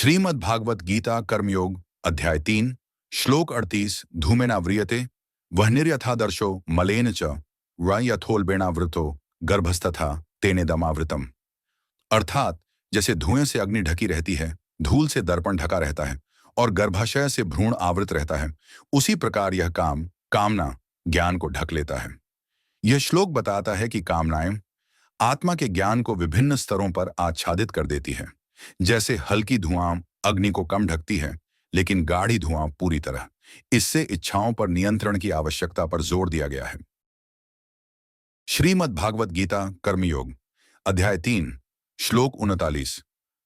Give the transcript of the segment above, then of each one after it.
श्रीमद् भागवत गीता कर्मयोग अध्याय 3 श्लोक 38 धूमेना व्रियते वह निर्यथादर्शो मलेन च यथोल्बेणावृतो गर्भस्तथा तेने दमावृतम। अर्थात जैसे धुएं से अग्नि ढकी रहती है, धूल से दर्पण ढका रहता है और गर्भाशय से भ्रूण आवृत रहता है, उसी प्रकार यह कामना ज्ञान को ढक लेता है। यह श्लोक बताता है कि कामनाएं आत्मा के ज्ञान को विभिन्न स्तरों पर आच्छादित कर देती है। जैसे हल्की धुआं अग्नि को कम ढकती है, लेकिन गाढ़ी धुआं पूरी तरह। इससे इच्छाओं पर नियंत्रण की आवश्यकता पर जोर दिया गया है। श्रीमद् भागवत गीता कर्मयोग अध्याय 3 श्लोक 39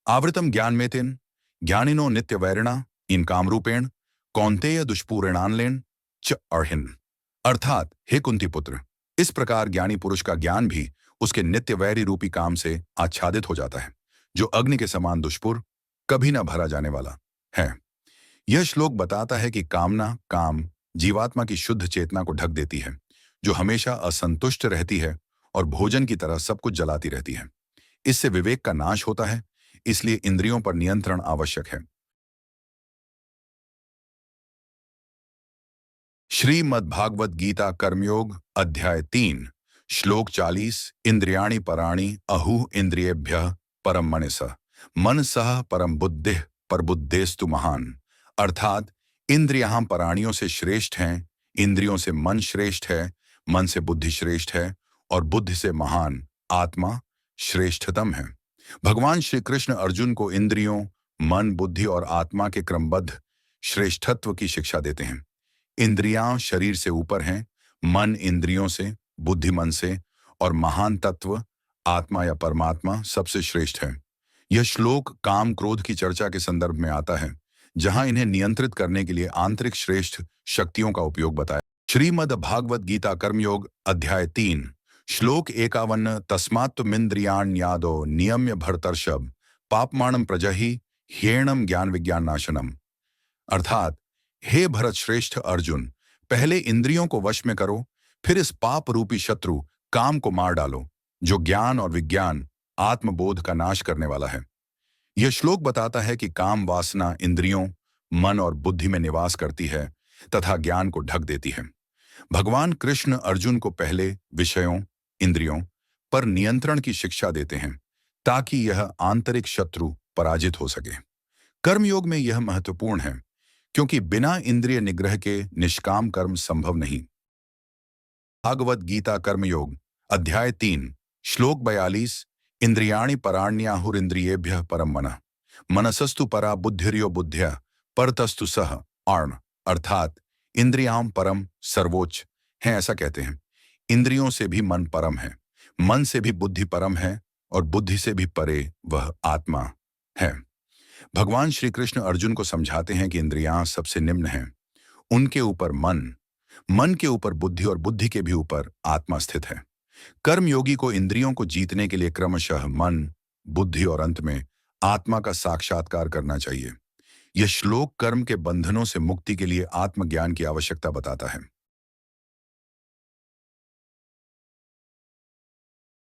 आवृतम ज्ञान में तेन ज्ञानिनो नित्य वैरिणा इन कामरूपेण कौन्तेय दुष्पूरेणानलेन च अर्हिन। अर्थात हे कुंती पुत्र, इस प्रकार ज्ञानी पुरुष का ज्ञान भी उसके नित्य वैरी रूपी काम से आच्छादित हो जाता है, जो अग्नि के समान दुष्पुर, कभी न भरा जाने वाला है। यह श्लोक बताता है कि काम जीवात्मा की शुद्ध चेतना को ढक देती है, जो हमेशा असंतुष्ट रहती है और भोजन की तरह सब कुछ जलाती रहती है। इससे विवेक का नाश होता है, इसलिए इंद्रियों पर नियंत्रण आवश्यक है। श्रीमद् भागवत गीता कर्मयोग अध्याय 3 श्लोक 40 इंद्रियाणि पराणि अहु इंद्रियेभ्यः परम मन सह परम बुद्धिः पर बुद्धेस्तु महान। अर्थात इंद्रियां प्राणियों से श्रेष्ठ हैं, इंद्रियों से मन श्रेष्ठ है, मन से बुद्धि श्रेष्ठ है और बुद्धि से महान आत्मा श्रेष्ठतम है। भगवान श्री कृष्ण अर्जुन को इंद्रियों, मन, बुद्धि और आत्मा के क्रमबद्ध श्रेष्ठत्व की शिक्षा देते हैं। इंद्रियां शरीर से ऊपर हैं, मन इंद्रियों से, बुद्धि मन से और महान तत्व आत्मा या परमात्मा सबसे श्रेष्ठ है। यह श्लोक काम क्रोध की चर्चा के संदर्भ में आता है, जहां इन्हें नियंत्रित करने के लिए आंतरिक श्रेष्ठ शक्तियों का उपयोग बताया। श्रीमद् भागवत गीता कर्मयोग अध्याय 3 श्लोक 51 तस्मात्त्वमिन्द्रियाण्यादो नियम्य भरतर्षभ पापमाणम प्रजहि ह्येणम ज्ञान विज्ञान नाशनम। अर्थात हे भरत श्रेष्ठ अर्जुन, पहले इंद्रियों को वश में करो, फिर इस पाप रूपी शत्रु काम को मार डालो, जो ज्ञान और विज्ञान आत्मबोध का नाश करने वाला है। यह श्लोक बताता है कि काम वासना इंद्रियों, मन और बुद्धि में निवास करती है तथा ज्ञान को ढक देती है। भगवान कृष्ण अर्जुन को पहले विषयों, इंद्रियों पर नियंत्रण की शिक्षा देते हैं, ताकि यह आंतरिक शत्रु पराजित हो सके। कर्मयोग में यह महत्वपूर्ण है, क्योंकि बिना इंद्रिय निग्रह के निष्काम कर्म संभव नहीं। भागवत गीता कर्मयोग अध्याय 3 श्लोक 42 इंद्रियाणि पराण्याहुरिन्द्रियेभ्यः परम मनः मनसस्तु परा बुद्धिर्यो बुद्ध्या परतस्तु सह आर्ण। अर्थात इंद्रियां परम सर्वोच्च हैं, ऐसा कहते हैं। इंद्रियों से भी मन परम है, मन से भी बुद्धि परम है और बुद्धि से भी परे वह आत्मा है। भगवान श्री कृष्ण अर्जुन को समझाते हैं कि इंद्रियां सबसे निम्न हैं, उनके ऊपर मन के ऊपर बुद्धि और बुद्धि के भी ऊपर आत्मा स्थित है। कर्मयोगी को इंद्रियों को जीतने के लिए क्रमशः मन, बुद्धि और अंत में आत्मा का साक्षात्कार करना चाहिए। यह श्लोक कर्म के बंधनों से मुक्ति के लिए आत्मज्ञान की आवश्यकता बताता है।